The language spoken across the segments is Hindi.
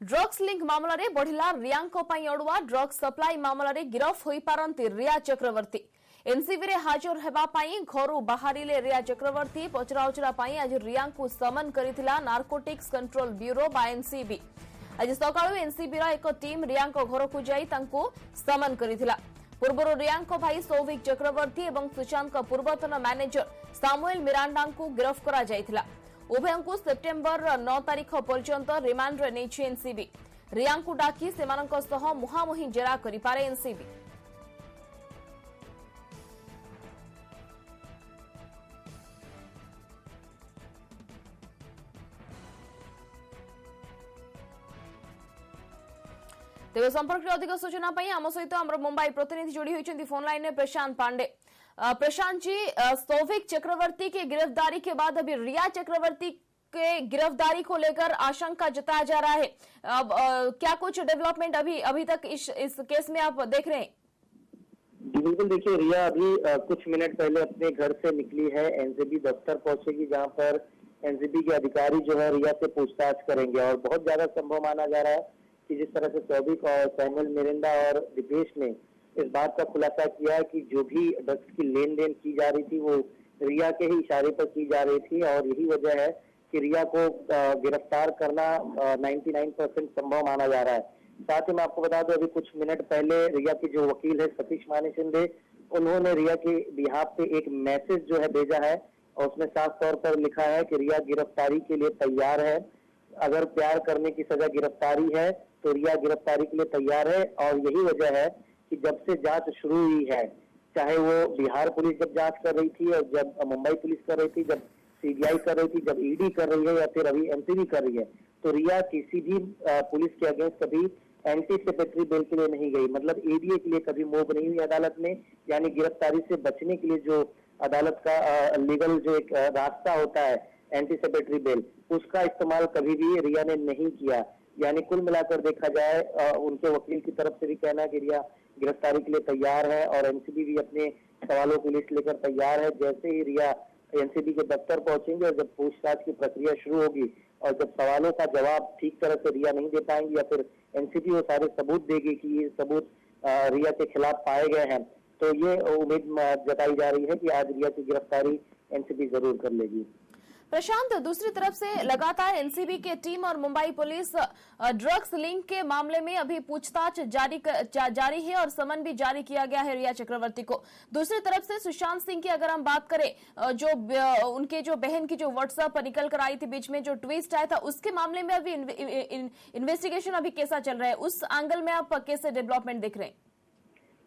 ड्रग्स लिंक मामला रे बढ़िला रियांको पई अड़ुआ ड्रग्स सप्लाई मामला रे गिरफ होई पारंती रिया चक्रवर्ती। एनसीबी रे हाजर हेबा पई घरु बाहरिले रिया चक्रवर्ती। पचराउचरा पई आज रियांको समन करिथिला नार्कोटिक्स कंट्रोल ब्यूरो बा एनसीबी। आज सकाळु एनसीबी रा एक टीम रियांको घर को जाई तांको समन करिथिला। पूर्वरु रियांको भाई सौविक चक्रवर्ती एवं सुशांत पूर्वतन मैनेजर सामुएल मिरांडा को गिरफ करा जायथिला। उभयंकु सेप्टेम्बर 9 तारीख पर्यंत रिमांड रे नेछि एनसीबी। रियांको डाकी सेमानक सह मुहामुही जेरा करि पारे एनसीबी। तेज संपर्क अधिक सूचना आम सहित मुंबई प्रतिनिधि जोड़ी होती फोन लाइन में प्रशांत पांडे। प्रशांत जी, सौविक चक्रवर्ती की गिरफ्तारी के बाद अभी रिया चक्रवर्ती के गिरफ्तारी को लेकर आशंका जताया जा रहा है। अब क्या कुछ डेवलपमेंट अभी तक इस केस में आप देख रहे हैं? बिल्कुल, देखिए रिया अभी कुछ मिनट पहले अपने घर से निकली है। एनसीबी दफ्तर पहुंचेगी जहां पर एनसीबी के अधिकारी जो है रिया से पूछताछ करेंगे। और बहुत ज्यादा संभव माना जा रहा है कि जिस तरह से सौविक और सैमुअल मिरिंडा और दिपेश ने इस बात का खुलासा किया है कि जो भी ड्रग्स की लेन देन की जा रही थी वो रिया के ही इशारे पर की जा रही थी। और यही वजह है कि रिया को गिरफ्तार करना 99% संभव माना जा रहा है। साथ ही मैं आपको बता दूं, अभी कुछ मिनट पहले रिया के जो वकील है सतीश मानी शिंदे, उन्होंने रिया के बिहाफ पे एक मैसेज जो है भेजा है और उसमें साफ तौर पर लिखा है कि रिया गिरफ्तारी के लिए तैयार है। अगर प्यार करने की सजा गिरफ्तारी है तो रिया गिरफ्तारी के लिए तैयार है। और यही वजह है कि जब से जांच शुरू हुई है, चाहे वो बिहार पुलिस जब जांच कर रही थी और जब मुंबई पुलिस कर रही थी, जब सीबीआई कर रही थी, जब ईडी कर रही है या फिर अभी एनसीबी कर रही है, तो रिया किसी भी पुलिस के अगेंस्ट कभी एंटीसिपेटरी बेल के लिए नहीं गई। मतलब एडीए के लिए कभी मूव नहीं हुई अदालत में। यानी गिरफ्तारी से बचने के लिए जो अदालत का लीगल जो एक रास्ता होता है एंटीसिपेटरी बेल, उसका इस्तेमाल कभी भी रिया ने नहीं किया। यानी कुल मिलाकर देखा जाए उनके वकील की तरफ से भी कहना है कि रिया गिरफ्तारी के लिए तैयार है और एनसीबी भी अपने सवालों की लिस्ट लेकर तैयार है। जैसे ही रिया एनसीबी के दफ्तर पहुंचेंगे और जब पूछताछ की प्रक्रिया शुरू होगी और जब सवालों का जवाब ठीक तरह से रिया नहीं दे पाएंगी या फिर एनसीबी वो सारे सबूत देगी कि ये सबूत रिया के खिलाफ पाए गए हैं, तो ये उम्मीद जताई जा रही है कि आज रिया की गिरफ्तारी एनसीबी जरूर कर लेगी। प्रशांत, दूसरी तरफ से लगातार एनसीबी के टीम और मुंबई पुलिस ड्रग्स लिंक के मामले में अभी पूछताछ जारी है और समन भी जारी किया गया है रिया चक्रवर्ती को। दूसरी तरफ से सुशांत सिंह की अगर हम बात करें, जो उनके जो बहन की जो व्हाट्सएप निकल कर आई थी बीच में, जो ट्वीट आया था, उसके मामले में अभी इन्वेस्टिगेशन अभी कैसा चल रहा है? उस एंगल में आप कैसे डेवलपमेंट देख रहे हैं?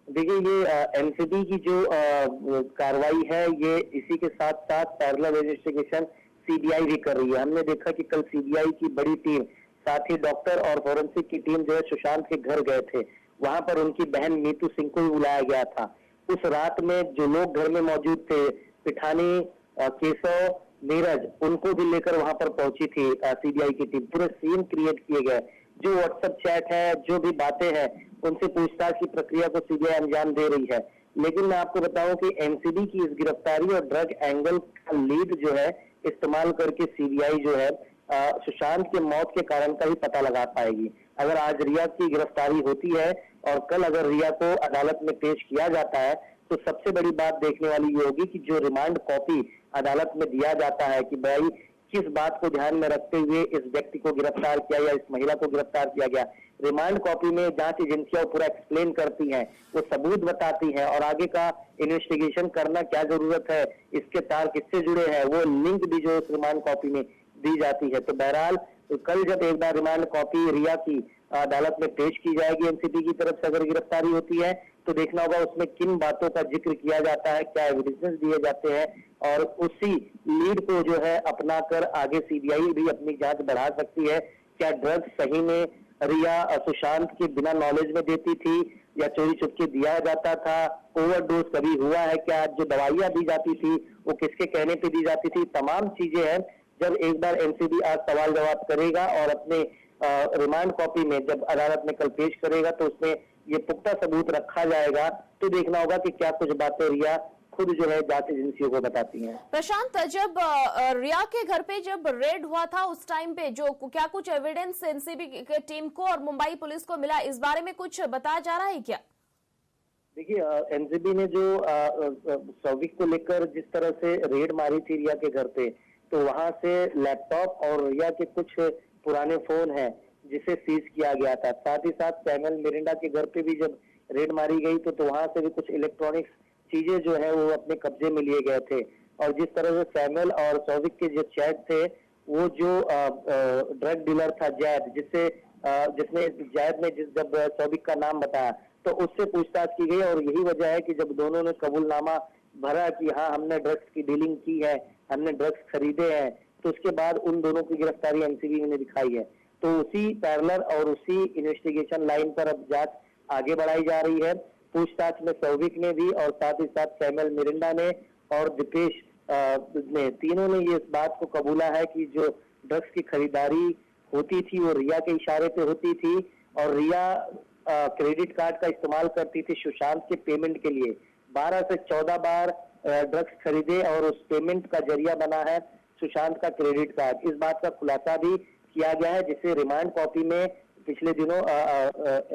देखिए, ये एनसीबी की जो कार्रवाई है ये इसी के साथ साथ पैरेलल इन्वेस्टिगेशन सीबीआई भी कर रही है। हमने देखा कि कल सीबीआई की बड़ी टीम, साथ ही डॉक्टर और फॉरेंसिक की टीम जो है सुशांत के घर गए थे। वहां पर उनकी बहन नीतू सिंह को भी बुलाया गया था। उस रात में जो लोग घर में मौजूद थे, पिठानी, केशव, नीरज, उनको भी लेकर वहां पर पहुंची थी सीबीआई की टीम। पूरे सीन क्रिएट किए गए। जो व्हाट्सएप चैट है, जो भी बातें हैं, उनसे पूछताछ की प्रक्रिया को सीबीआई अंजाम दे रही है। लेकिन मैं आपको बताऊं कि एनसीबी की इस गिरफ्तारी और ड्रग एंगल का लीड जो है इस्तेमाल करके सीबीआई जो है सुशांत के मौत के कारण का ही पता लगा पाएगी। अगर आज रिया की गिरफ्तारी होती है और कल अगर रिया को अदालत में पेश किया जाता है तो सबसे बड़ी बात देखने वाली ये होगी कि जो रिमांड कॉपी अदालत में दिया जाता है कि भाई किस बात को ध्यान में रखते हुए इस व्यक्ति को गिरफ्तार किया या इस महिला को गिरफ्तार किया गया। रिमांड कॉपी में जांच एजेंसियां पूरा एक्सप्लेन करती हैं, वो सबूत बताती हैं और आगे का इन्वेस्टिगेशन करना क्या जरूरत है, इसके तार किससे जुड़े हैं, वो लिंक भी जो उस रिमांड कॉपी में दी जाती है। तो बहरहाल कल जब एक बार रिमांड कॉपी रिया की अदालत में पेश की जाएगी एनसीबी की तरफ से अगर गिरफ्तारी होती है, तो देखना होगा उसमें किन बातों का जिक्र किया जाता है, क्या एविडेंसेस दिए जाते हैं और उसी लीड को जो है अपनाकर आगे सीबीआई भी अपनी जांच बढ़ा सकती है। क्या ड्रग्स सही में रिया सुशांत के बिना नॉलेज में देती थी या चोरी चुपके दिया जाता था? ओवरडोज कभी हुआ है क्या? जो दवाइयां दी जाती थी वो किसके कहने पे दी जाती थी? तमाम चीजें हैं। जब एक बार एनसीबी आज सवाल जवाब करेगा और अपने रिमांड कॉपी में जब अदालत में कल पेश करेगा तो उसमें ये पुख्ता सबूत रखा जाएगा। तो देखना होगा कि क्या कुछ बातें रिया खुद जो है जांच एजेंसियों को बताती हैं। प्रशांत, जब रिया के घर पे जब रेड हुआ था उस टाइम पे जो क्या कुछ एविडेंस एनसीबी के टीम को और मुंबई पुलिस को मिला, इस बारे में कुछ बताया जा रहा है क्या? देखिए, एनसीबी ने जो सौविक को लेकर जिस तरह से रेड मारी थी रिया के घर पे, तो वहां से लैपटॉप और रिया के कुछ पुराने फोन हैं जिसे सीज किया गया था। साथ ही साथ सैमुअल मिरिंडा के घर पे भी जब रेड मारी गई तो वहां से भी कुछ इलेक्ट्रॉनिक्स चीजें जो है वो अपने कब्जे में लिए गए थे। और जिस तरह से सैमुअल और सौविक के जो चैट थे, वो जो ड्रग डीलर था जैद, जिसने जैद ने जब सौविक का नाम बताया तो उससे पूछताछ की गई और यही वजह है कि जब दोनों ने कबूलनामा भरा कि हाँ हमने ड्रग्स की डीलिंग की है, हमने ड्रग्स खरीदे हैं, तो उसके बाद उन दोनों की गिरफ्तारी एनसीबी ने दिखाई है। तो उसी पैरेलल और उसी इन्वेस्टिगेशन लाइन पर अब जांच आगे बढ़ाई जा रही है। पूछताछ में सौविक ने भी और साथ ही साथ सैमुअल मिरिंडा ने और दीपेश ने, तीनों ने ये इस बात को कबूला है कि जो ड्रग्स की खरीदारी होती थी वो रिया के इशारे पे होती थी और रिया क्रेडिट कार्ड का इस्तेमाल करती थी सुशांत के पेमेंट के लिए। 12 से 14 बार ड्रग्स खरीदे और उस पेमेंट का जरिया बना है सुशांत का क्रेडिट कार्ड। इस बात का खुलासा भी किया गया है, जिसे रिमांड कॉपी में पिछले दिनों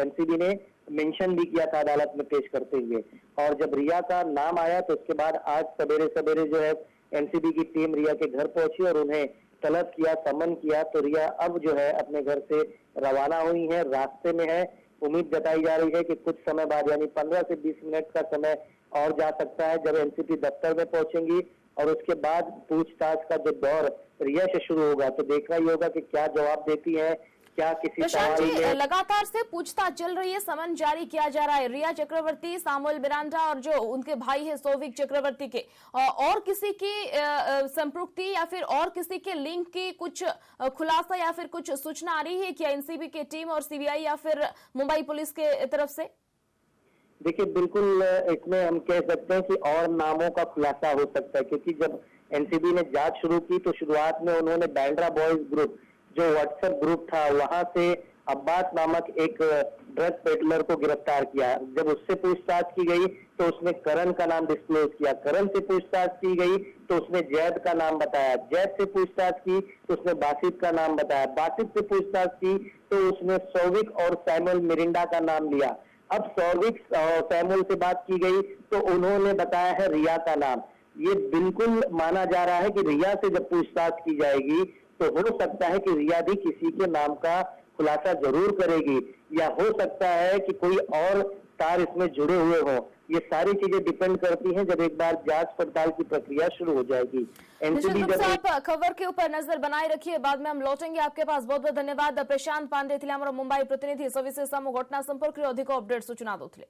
एनसीबी ने मेंशन भी किया था अदालत में पेश करते हुए। और जब रिया का नाम आया तो उसके बाद आज सवेरे सवेरे जो है एनसीबी की टीम रिया के घर पहुंची और उन्हें तलब किया, समन किया। तो रिया अब जो है अपने घर से रवाना हुई है, रास्ते में है। उम्मीद जताई जा रही है कि कुछ समय बाद यानी 15 से 20 मिनट का समय और जा सकता है जब एनसीबी दफ्तर में पहुंचेंगी और उसके बाद पूछताछ का जो दौर रिया से शुरू होगा। तो देखना ही होगा कि क्या जवाब देती है, क्या किसी प्रशांत सवाल जी, में। लगातार से पूछताछ चल रही है, समन जारी किया जा रहा है रिया चक्रवर्ती, सैमुअल मिरांडा और जो उनके भाई है सौविक चक्रवर्ती के, और किसी की संपृक्ति या फिर और किसी के लिंक की कुछ खुलासा या फिर कुछ सूचना आ रही है क्या एनसीबी की टीम और सीबीआई या फिर मुंबई पुलिस के तरफ से? देखिए, बिल्कुल इसमें हम कह सकते हैं कि और नामों का खुलासा हो सकता है, क्योंकि जब एनसीबी ने जांच शुरू की तो शुरुआत में उन्होंने बैंड्रा बॉयज ग्रुप जो व्हाट्सएप ग्रुप था वहां से अब्बास नामक एक ड्रग पेडलर को गिरफ्तार किया। जब उससे पूछताछ की गई तो उसने करण का नाम डिस्क्लोज किया। करण से पूछताछ की गई तो उसने जैद का नाम बताया। जैद से पूछताछ की तो उसने बासित का नाम बताया। बासित से पूछताछ की तो उसने सौविक और सैमुअल मिरिंडा का नाम लिया। अब सौविक और सैमुअल से बात की गई तो उन्होंने बताया है रिया का नाम। ये बिल्कुल माना जा रहा है कि रिया से जब पूछताछ की जाएगी तो हो सकता है कि रिया भी किसी के नाम का खुलासा जरूर करेगी, या हो सकता है कि कोई और तार इसमें जुड़े हुए हो। ये सारी चीजें डिपेंड करती हैं जब एक बार जांच पड़ताल की प्रक्रिया शुरू हो जाएगी। एनसीबी जब आप खबर के ऊपर नजर बनाए रखिए, बाद में हम लौटेंगे आपके पास। बहुत बहुत धन्यवाद। प्रशांत पांडे थिले मुंबई प्रतिनिधि, सविशेष घटना संपर्क अधिक अपडेट सूचना दूसरे।